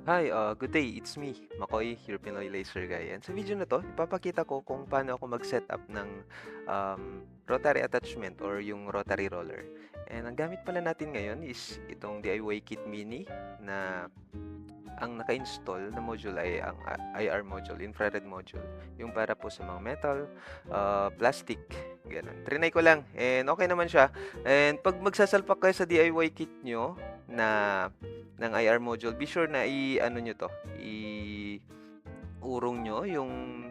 Hi, good day. It's me, Makoy, your Pinoy Laser Guy. And sa video na to, ipapakita ko kung paano ako mag-setup ng rotary attachment or yung rotary roller. And ang gamit pala natin ngayon is itong DIY Kit Mini na ang naka-install na module ay ang IR module, infrared module. Yung para po sa mga metal, plastic, ganun. Trinay ko lang and okay naman siya. And pag magsasalpak kayo sa DIY kit nyo na ng IR module, be sure na i-ano nyo to, i-urong nyo yung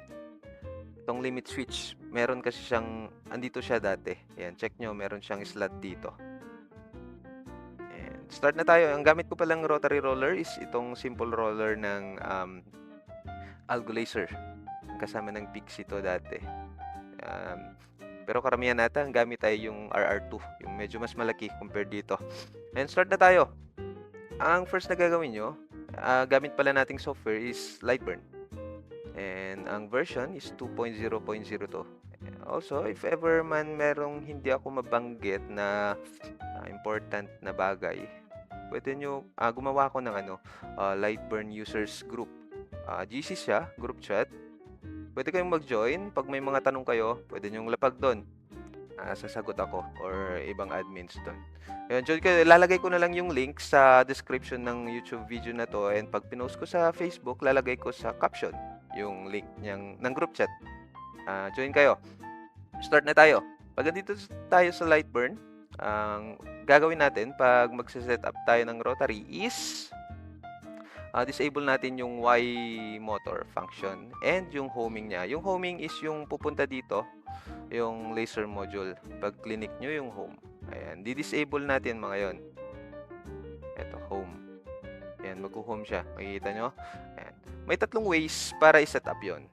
itong limit switch. Meron kasi siyang, andito siya dati. Ayan, check nyo, meron siyang slot dito. And start na tayo. Ang gamit ko palang rotary roller is itong simple roller ng Algo Laser. Kasama ng Pixie to dati. Pero karamihan natin, ang gamit ay yung RR2. Yung medyo mas malaki compared dito. And start na tayo. Ang first na gagawin nyo, gamit pala nating software is Lightburn. And ang version is 2.0.02. Also, if ever man merong hindi ako mabanggit na important na bagay, pwede nyo, gumawa ko ng Lightburn Users Group. GC siya, group chat. Pwede kayong mag-join. Pag may mga tanong kayo, pwede nyong lapag doon. Sasagot ako or ibang admins doon. Ayun, join kayo. Lalagay ko na lang yung link sa description ng YouTube video na to. And pag pinost ko sa Facebook, lalagay ko sa caption yung link ng group chat. Join kayo. Start na tayo. Pag andito tayo sa Lightburn, ang gagawin natin pag magse-set up tayo ng rotary is disable natin yung Y motor function and yung homing niya. Yung homing is yung pupunta dito, yung laser module. Pag clinic nyo yung home, ayan, di-disable natin mga yon. Ito, home. Ayan, magko-home siya. Makikita nyo? Ayan. May tatlong ways para i-set up yon.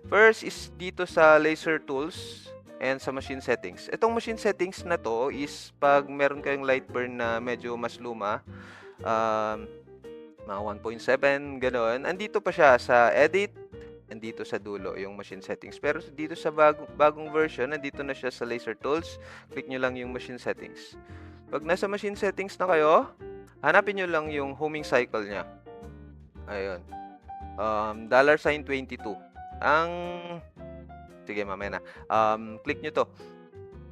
First is dito sa laser tools and sa machine settings. Itong machine settings na to is pag meron kayong Lightburn na medyo mas luma, mga 1.7, gano'n. Andito pa siya sa edit, andito sa dulo yung machine settings. Pero dito sa bagong version, andito na siya sa laser tools. Click nyo lang yung machine settings. Pag nasa machine settings na kayo, hanapin nyo lang yung homing cycle niya. Ayun. $22. Sige, mamaya na. Click nyo to.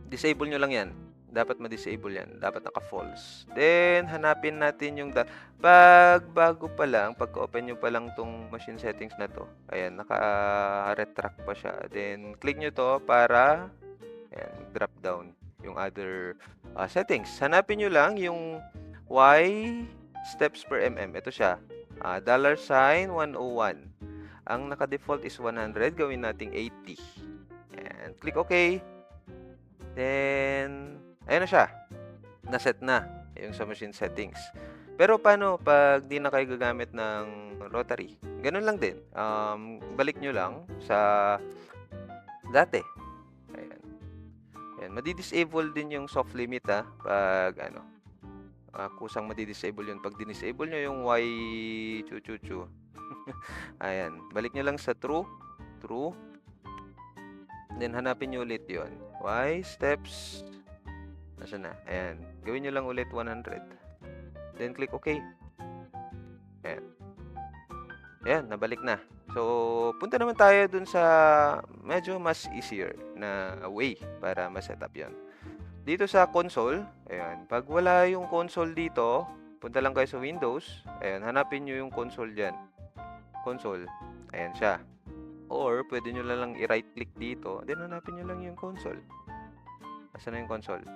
Disable nyo lang yan. Dapat ma-disable yan. Dapat naka-false. Then, hanapin natin yung pag bago pa lang, pag-open nyo pa lang tong machine settings na to. Ayan, naka-retract pa siya. Then, click nyo to para ayan, drop down yung other settings. Hanapin nyo lang yung Y steps per mm. Ito siya. $101. Ang naka-default is 100. Gawin nating 80. And click OK. Then, ayun na siya. Naset na yung sa machine settings. Pero paano pag di na kayo gagamit ng rotary? Ganun lang din. Balik nyo lang sa dati. Ayan. Ayan. Madi-disable din yung soft limit pag kusang madi-disable yun. Pag dinisable nyo yung Y chu. Ayan. Balik nyo lang sa true. True. Then hanapin nyo ulit yon. Y steps. Nasaan na? Ayan. Gawin nyo lang ulit 100. Then click OK. Ayan. Ayan, nabalik na. So, punta naman tayo dun sa medyo mas easier na way para ma-set up yon. Dito sa console, ayan. Pag wala yung console dito, punta lang kayo sa Windows. Ayan, hanapin nyo yung console dyan. Console. Ayan siya. Or, pwede nyo lang i-right click dito. Then, hanapin nyo lang yung console. Asan na yung console?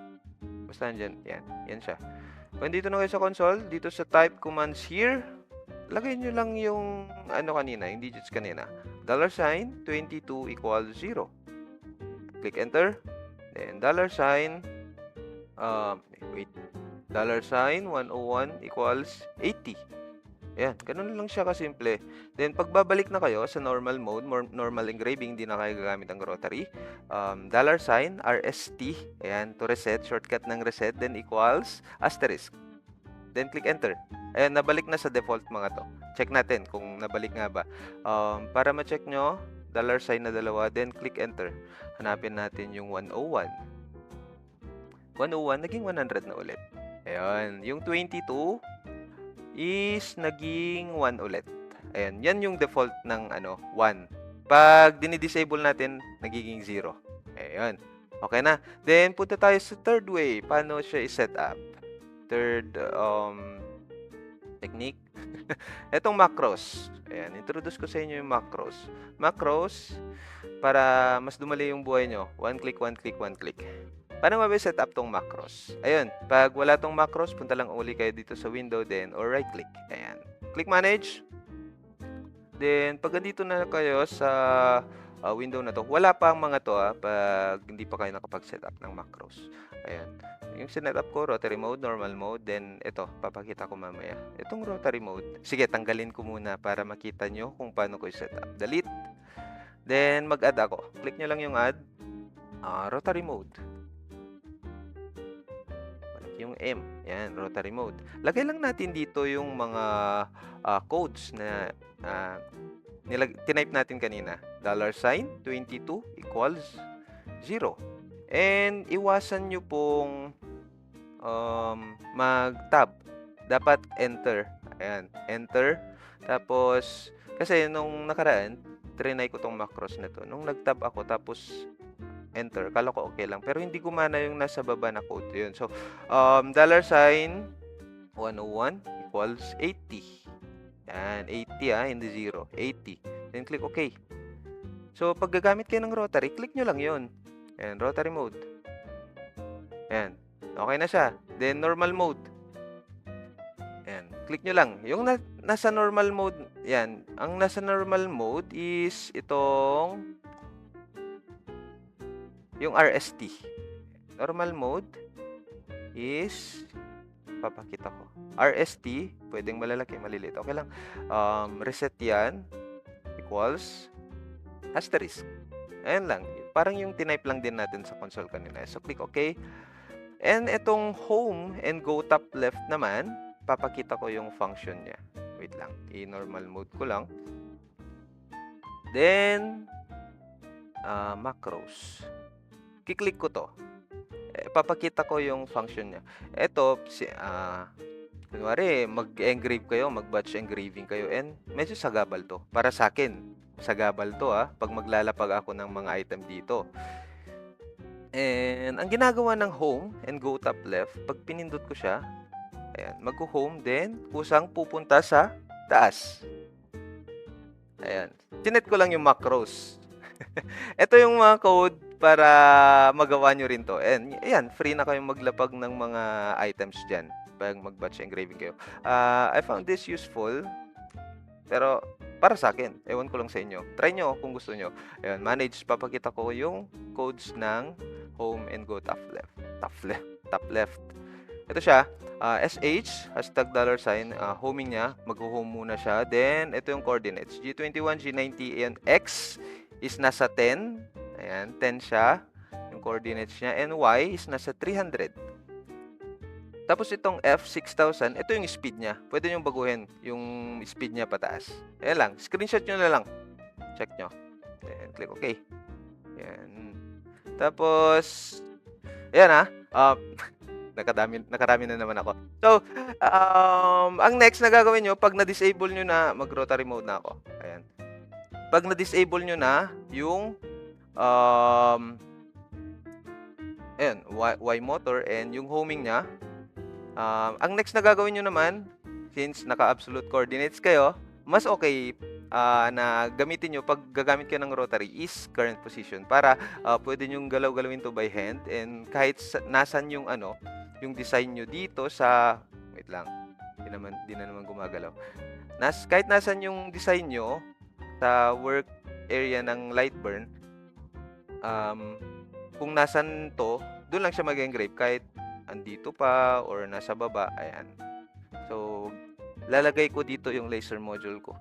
Basta nandyan. Yan. Yan siya. Kung dito na kayo sa console, dito sa type commands here, lagay nyo lang yung kanina, yung digits kanina. $22 equals 0. Click enter. Then, $101 equals 80. Ayan, ganun lang siya kasimple. Then, pagbabalik na kayo sa normal mode, normal engraving, hindi na kayo gagamit ng rotary. $RST, ayan, to reset, shortcut ng reset, then equals asterisk. Then, click enter. Ayan, nabalik na sa default mga to. Check natin kung nabalik nga ba. Para ma-check nyo, $sign na dalawa, then click enter. Hanapin natin yung 101. 101, naging 100 na ulit. Ayan, yung 22, is naging 1 ulit. Ayan, yan yung default ng 1. Pag dinidisable natin, nagiging 0. Ayan. Okay na. Then, punta tayo sa third way. Paano siya i-set up? Third technique. Etong macros. Ayan, introduce ko sa inyo yung macros. Macros, para mas dumali yung buhay nyo. One click, one click, one click. Paano set up tong macros? Ayun, pag wala tong macros, punta lang uli kayo dito sa window then or right click. Ayan. Click manage. Then, pag andito na kayo sa window na to, wala pa ang mga to pag hindi pa kayo nakapag-set up ng macros. Ayan. Yung sinet up ko, rotary mode, normal mode, then ito, papakita ko mamaya. Itong rotary mode, sige, tanggalin ko muna para makita nyo kung paano ko i-set up. Delete. Then, mag-add ako. Click nyo lang yung add. Rotary mode. Yung M. Yan, rotary mode. Lagay lang natin dito yung mga codes na tinype natin kanina. $22 equals 0. And iwasan nyo pong mag-tab. Dapat enter. Ayan, enter. Tapos, kasi nung nakaraan, trinay ko tong macros na to. Nung nag-tab ako, tapos enter. Kala ko okay lang. Pero hindi gumana yung nasa baba na code. Yun. So, $101 equals 80. Yan. 80 hindi 0. 80. Then, click OK. So, pag gagamit kayo ng rotary, click nyo lang yun. Yan. Rotary mode. Yan. Okay na siya. Then, normal mode. Yan. Click nyo lang. Yung nasa normal mode, yan. Ang nasa normal mode is itong yung RST. Normal mode is papakita ko. RST, pwedeng malalaki, maliliit. Okay lang. Reset yan equals asterisk. Ayan lang. Parang yung tinype lang din natin sa console kanina. So, click OK. And itong home and go top left naman, papakita ko yung function niya. Wait lang. I-normal mode ko lang. Then, macros. Kiklik ko to. Papakita ko yung function niya. Ito, kunwari, mag-engrave kayo, mag-batch engraving kayo, and medyo sagabal to. Para sa akin, sagabal to pag maglalapag ako ng mga item dito. And, ang ginagawa ng home and go top left, pag pinindot ko siya, ayan, mag-home, then, kusang pupunta sa taas. Ayan. Tinet ko lang yung macros. Ito yung mga code para magawa nyo rin to. And ayan, free na kayong maglapag ng mga items dyan pag mag-batch engraving kayo. I found this useful, pero para sa akin, ewan ko lang sa inyo. Try nyo kung gusto nyo. Ayan, manage, papakita ko yung codes ng home and go top left. Top left. Ito siya, SH, hashtag $, homing niya, mag-home muna siya. Then, ito yung coordinates. G21, G90, and X is nasa 10. Ayan, 10 siya. Yung coordinates niya. And Y is nasa 300. Tapos itong F, 6,000. Ito yung speed niya. Pwede nyo baguhin yung speed niya pataas. Ayan lang. Screenshot nyo na lang. Check nyo. Ayan, click OK. Ayan. Tapos, ayan nakarami na naman ako. So, ang next na gagawin nyo, pag na-disable nyo na, mag-rotary mode na ako. Ayan. Pag na-disable nyo na, yung ayan, Y motor and yung homing niya, ang next na gagawin nyo naman, since naka-absolute coordinates kayo, mas okay na gamitin nyo pag gagamit kayo ng rotary is current position para pwede nyo galaw-galawin to by hand, and kahit nasan yung yung design nyo dito sa wait lang, di na naman gumagalaw. Kahit nasan yung design nyo sa work area ng Lightburn, kung nasan to, doon lang siya mag-engrave kahit andito pa or nasa baba. Ayan. So, lalagay ko dito yung laser module ko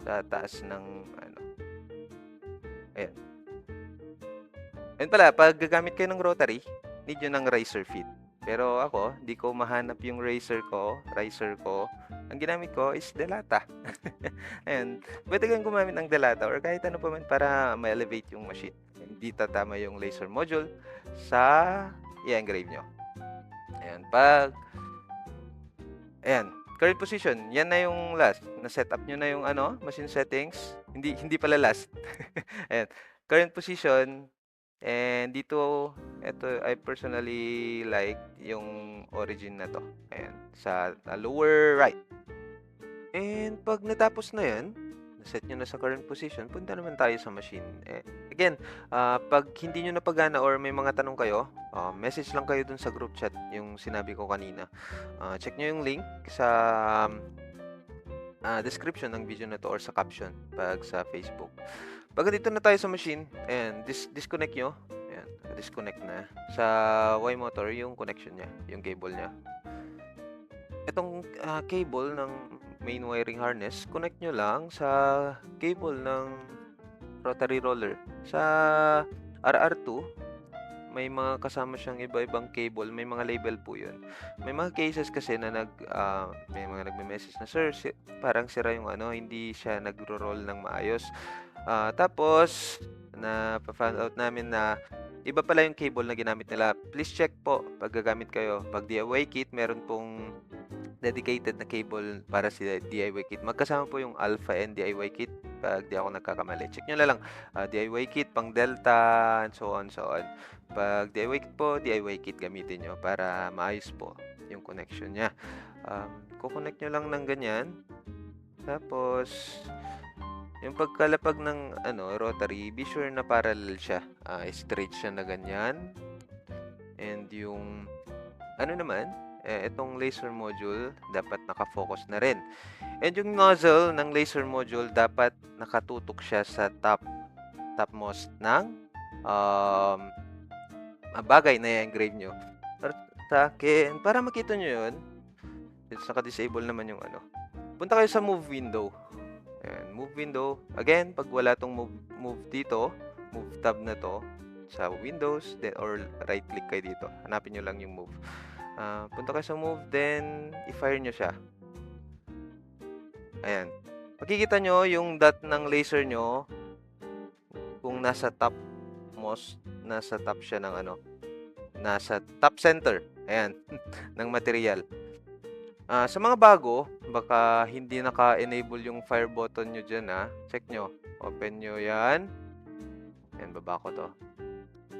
sa taas ng ayan. Ayun pala, pag gagamit kayo ng rotary, need nyo ng riser feed. Pero ako, di ko mahanap yung riser ko. Ang ginamit ko is delata. Ayan. Pwede kayong gumamit ng delata or kahit ano pa man para ma-elevate yung machine. Hindi tatama yung laser module sa i-engrave nyo. Ayan. current position, yan na yung last. Na-setup nyo na yung ano, machine settings. Hindi pala last. Ayan, current position. And dito, ito, I personally like yung origin na to. Ayan, sa lower right. And pag natapos na yan, set nyo na sa current position, punta naman tayo sa machine. Again, pag hindi nyo napagana or may mga tanong kayo, message lang kayo dun sa group chat, yung sinabi ko kanina. Check nyo yung link sa description ng video na to or sa caption pag sa Facebook. Pag dito na tayo sa machine, ayan, disconnect nyo. Ayan, disconnect na. Sa Y-motor, yung connection niya, yung cable niya. Itong cable ng main wiring harness, connect nyo lang sa cable ng rotary roller. Sa RR2, may mga kasama siyang iba-ibang cable, may mga label po yun. May mga cases kasi na may mga nagme-message na, "Sir, parang sira yung ano, hindi siya nagro-roll ng maayos." Tapos, na-found out namin na iba pala yung cable na ginamit nila. Please check po pag gagamit kayo. Pag DIY kit, meron pong dedicated na cable para sa DIY kit. Magkasama po yung Alpha and DIY kit pag di ako nagkakamali. Check nyo na lang. DIY kit, pang Delta, and so on, so on. Pag DIY kit po, DIY kit gamitin nyo para maayos po yung connection niya. Kukonect nyo lang ng ganyan. Tapos, yung pagkalapag ng rotary, be sure na parallel siya. Straight siya na ganyan. And yung naman, itong laser module dapat nakafocus na rin. And yung nozzle ng laser module dapat nakatutok siya sa topmost ng bagay na i-engrave nyo. Sa akin, para makita nyo yun, naka-disable naman yung punta kayo sa move window. Ayan, move window. Again, pag wala tong move dito, move tab na to sa Windows, then or right click kayo dito. Hanapin nyo lang yung move. Punta kayo sa move, then i-fire nyo siya. Ayan. Makikita nyo yung dot ng laser nyo kung nasa topmost, nasa top siya ng nasa top center. Ayan, ng material. Sa mga bago, baka hindi naka-enable yung fire button nyo dyan, check nyo. Open nyo yan. Ayan, baba ko to.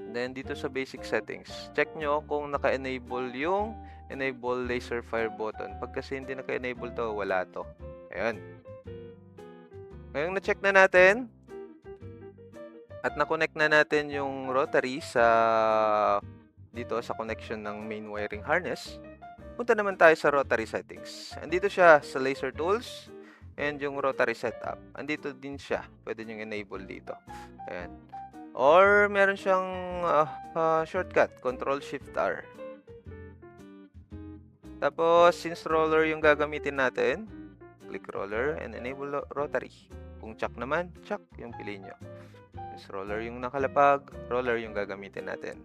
Then, dito sa basic settings, check nyo kung naka-enable yung enable laser fire button. Pag kasi hindi naka-enable to, wala to. Ayan. Ngayong na-check na natin, at na-connect na natin yung rotary dito sa connection ng main wiring harness, punta naman tayo sa rotary settings. Andito siya sa laser tools and yung rotary setup. Andito din siya. Pwede nyo enable dito. Ayan. Or meron siyang shortcut, Control-Shift-R. Tapos, since roller yung gagamitin natin, click roller and enable rotary. Kung chuck naman, chuck yung piliin nyo. Since roller yung nakalapag, roller yung gagamitin natin.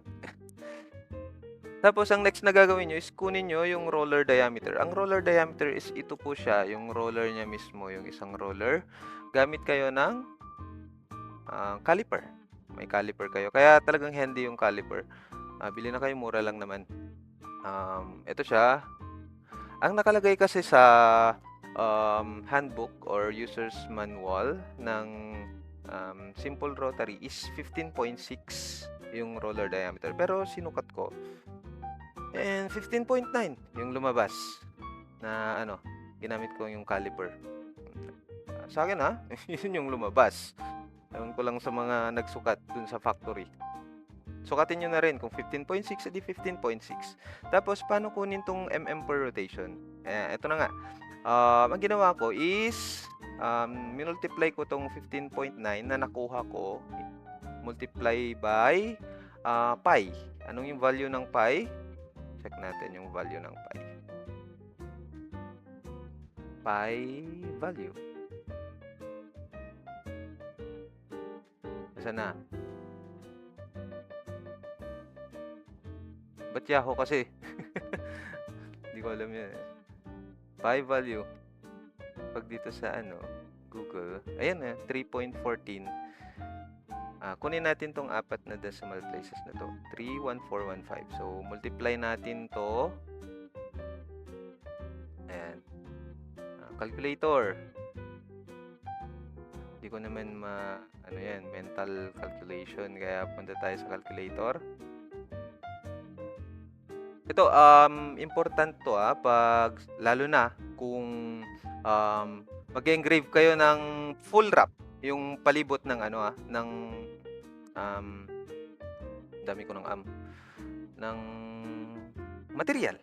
Tapos, ang next na gagawin nyo is kunin nyo yung roller diameter. Ang roller diameter is ito po siya, yung roller niya mismo, yung isang roller. Gamit kayo ng caliper. May caliper kayo. Kaya talagang handy yung caliper. Bili na kayo, mura lang naman. Ito siya. Ang nakalagay kasi sa handbook or user's manual ng simple rotary is 15.6 yung roller diameter. Pero sinukat ko. And 15.9 yung lumabas na ginamit ko yung caliper. Sa akin yun yung lumabas. Ewan ko lang sa mga nagsukat dun sa factory. Sukatin nyo na rin kung 15.6, edi 15.6. Tapos, paano kunin tong mm per rotation? Ito na nga. Ang ginawa ko is, minultiply ko tong 15.9 na nakuha ko, multiply by pi. Anong yung value ng pi? Check natin yung value ng pi. Pi value. Saan na? Ba't Yahoo kasi? Hindi ko alam yun. Pi value. Pag dito sa Google. Ayan 3.14. Kunin natin tong apat na decimal places na to. 31415. So, multiply natin to. Ayan. calculator. Di ko naman ano yan, mental calculation, kaya punta tayo sa calculator. Ito, important to, pag lalo na kung, mag-e-engrave kayo ng full wrap, yung palibot ng ano, ng, dami ko ng ng material.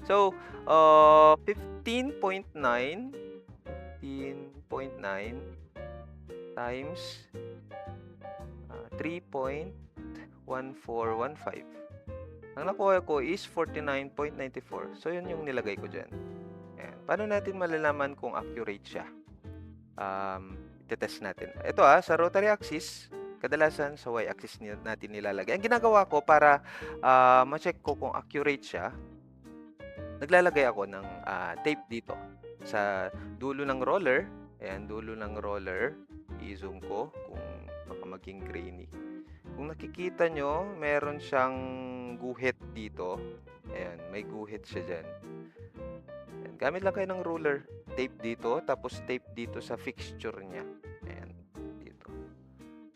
So, 15.9 times 3.1415. Ang nakuha ko is 49.94. So, yun yung nilagay ko dyan. Ayan. Paano natin malalaman kung accurate siya? Itetest natin. Ito sa rotary axis, kadalasan sa y-axis natin nilalagay. Ang ginagawa ko para ma-check ko kung accurate siya, naglalagay ako ng tape dito sa dulo ng roller. Ayan, dulo ng roller. I-zoom ko kung baka maging grainy. Kung nakikita nyo, meron siyang guhit dito. Ayan, may guhit siya dyan. Ayan, gamit lang kayo ng ruler. Tape dito, tapos tape dito sa fixture niya. Ayan, dito.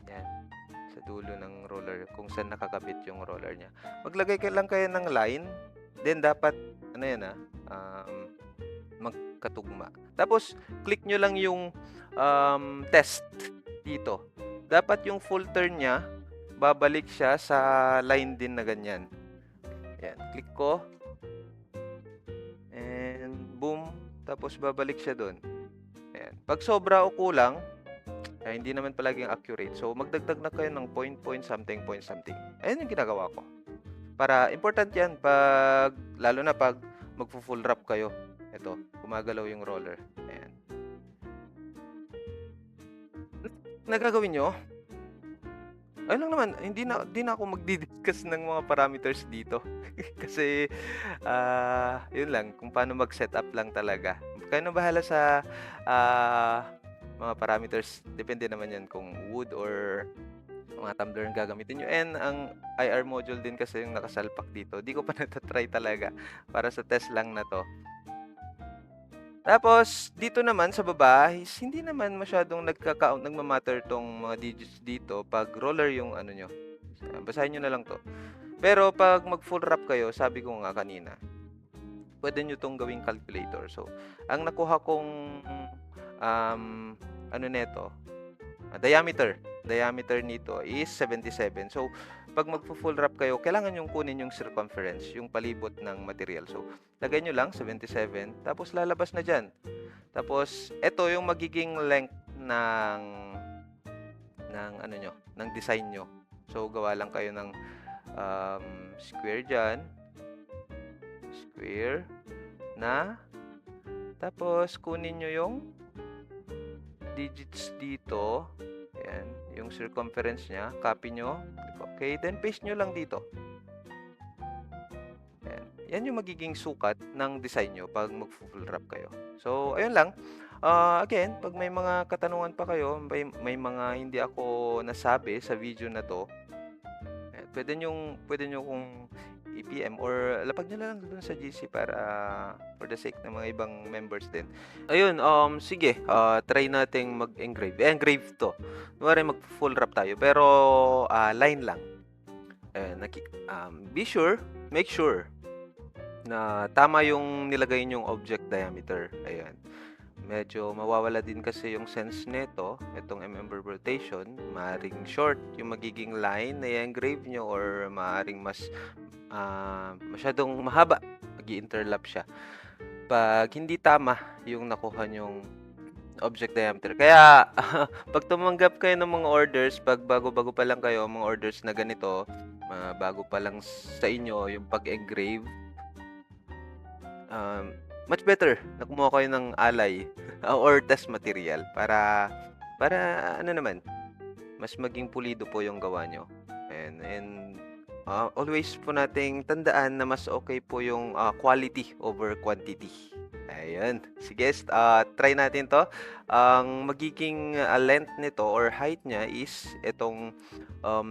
Ayan, sa dulo ng roller, kung saan nakakabit yung roller niya. Maglagay lang kayo ng line. Then, dapat, ano yan magkatugma. Tapos, click nyo lang yung test dito. Dapat yung full turn niya, babalik siya sa line din na ganyan. Ayan, click ko. And boom. Tapos babalik siya doon. Ayan. Pag sobra o kulang, hindi naman palaging accurate. So, magdagdag na kayo ng point something. Ayan yung ginagawa ko. Para, important yan pag, lalo na pag magpo-full wrap kayo. Ito, gumagalaw yung roller. Ayan. Nagagawin nyo, ayun lang naman, hindi na ako magdi-discuss ng mga parameters dito. Kasi, yun lang, kung paano mag-setup lang talaga. Kayo na bahala sa mga parameters. Depende naman yan kung wood or mga tumbler ang gagamitin nyo. And ang IR module din kasi yung nakasalpak dito. Di ko pa natatry talaga para sa test lang na to. Tapos, dito naman sa baba, hindi naman masyadong nagmamatter tong mga digits dito pag roller yung ano nyo. Basahin nyo na lang to. Pero pag mag-full wrap kayo, sabi ko nga kanina, pwede nyo tong gawing calculator. So, ang nakuha kong diameter nito is 77. So, pag magpo-full wrap kayo, kailangan yung kunin yung circumference, yung palibot ng material. So, lagay nyo lang 77, tapos lalabas na dyan. Tapos, ito yung magiging length ng design nyo. So, gawa lang kayo ng square dyan. Square na. Tapos, kunin nyo yung digits dito. Ayan, yung circumference niya. Copy nyo. Okay, then paste nyo lang dito. Ayan. Yan yung magiging sukat ng design nyo pag mag-full wrap kayo. So, ayun lang. Again, pag may mga katanungan pa kayo, may mga hindi ako nasabi sa video na to, pwede nyo kung i-PM or lapag nyo lang dun sa GC para for the sake ng mga ibang members din. Ayun, sige, try nating mag-engrave. Engrave to. Kunwari mag-full wrap tayo, pero line lang. Make sure na tama yung nilagay nyong object diameter. Ayan. Medyo mawawala din kasi yung sense nito, itong rotation. Maaring short yung magiging line na i-engrave nyo or maaring masyadong mahaba, mag-i-interlap siya pag hindi tama yung nakuha nyong object diameter. Kaya pag tumanggap kayo ng mga orders, pag bago-bago pa lang kayo, mga orders na ganito, bago pa lang sa inyo yung pag-engrave, much better na kumuha kayo ng alay or test material para mas maging pulido po yung gawa nyo. And always po nating tandaan na mas okay po yung quality over quantity. Ayun. Sige, try natin to. Ang magiging length nito or height niya is itong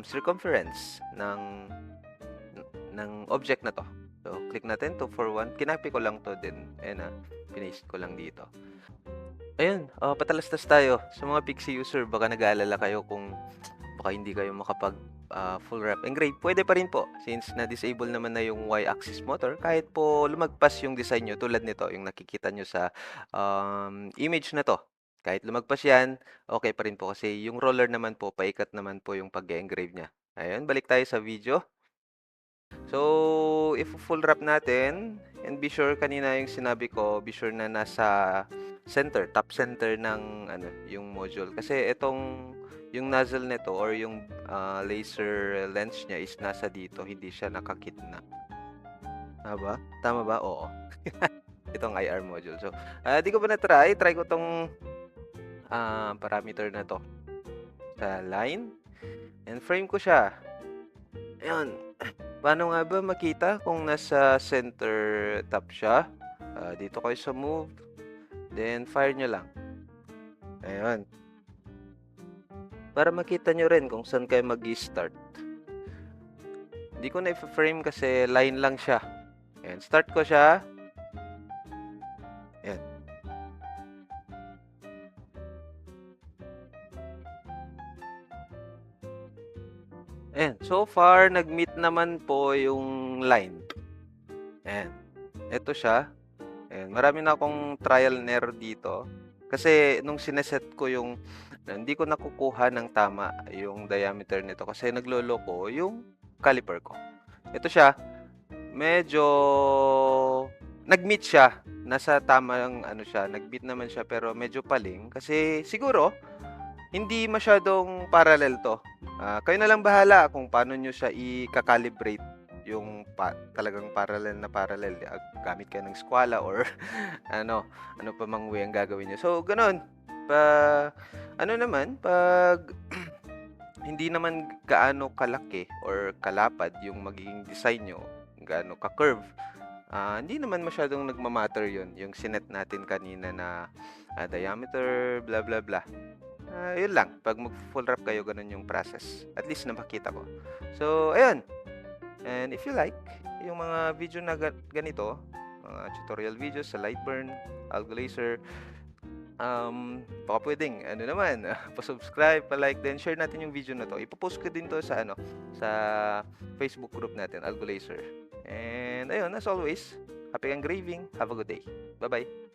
circumference ng object na to. So, click natin 2 for 1. Kinapi ko lang 'to din, ayan na, pinaste ko lang dito. Ayun, patalastas tayo. Sa mga Pixie user baka nag-aalala kayo kung baka hindi kayo makapag, full wrap engrave. Puwede pa rin po since na-disable naman na yung Y-axis motor kahit po lumagpas yung design niyo tulad nito, yung nakikita niyo sa, image na 'to. Kahit lumagpas 'yan, okey pa rin po kasi yung roller naman po paikat naman po yung pag-e-engrave niya. Ayun, balik tayo sa video. So, ifo-full wrap natin and be sure kanina yung sinabi ko, be sure na nasa center, top center ng ano, yung module. Kasi itong yung nozzle nito or yung laser lens niya is nasa dito, hindi siya nakakitna. Tama ba? Oo. Itong IR module. So, di ko pa na-try. Try ko tong parameter na to sa line and frame ko siya. Ayun. Paano nga ba makita kung nasa center top siya? Dito kayo sa move, then fire nyo lang. Ayun. Para makita nyo rin kung saan kayo mag-start. Hindi ko na i-frame kasi line lang siya. Ayan, start ko siya. Ayan. Ayan, so far nag-meet naman po yung line. Ayan, eto siya. Ayan, marami na akong trial and error dito. Kasi nung sineset ko yung hindi ko nakukuha ng tama yung diameter nito kasi nagloloko yung caliper ko. Ito siya, medyo nag-meet siya. Nasa tamang ano siya, nag-meet naman siya pero medyo paling kasi siguro hindi masyadong parallel 'to. Kayo na lang bahala kung paano niyo siya i-ka-calibrate yung talagang parallel na parallel, gamit kayo ng skwala or ano pa mang way ang gagawin niyo. So gano'n, ano naman 'pag hindi naman gaano kalaki or kalapad yung magiging design niyo, gaano ka-curve, hindi naman masyadong nagma-matter 'yun, yung sinet natin kanina na, diameter blah, blah, blah. Yun lang, 'pag magfo-full wrap kayo gano'n yung process, at least napakita ko. So ayun, and if you like yung mga video na ganito, mga tutorial videos sa Lightburn, Algo Laser, baka puwedeng ano naman, pa-subscribe, pa-like, then share natin yung video na 'to. Ipo-post ko din 'to sa ano, sa Facebook group natin, Algo Laser. And ayun, as always, happy engraving, have a good day. Bye-bye.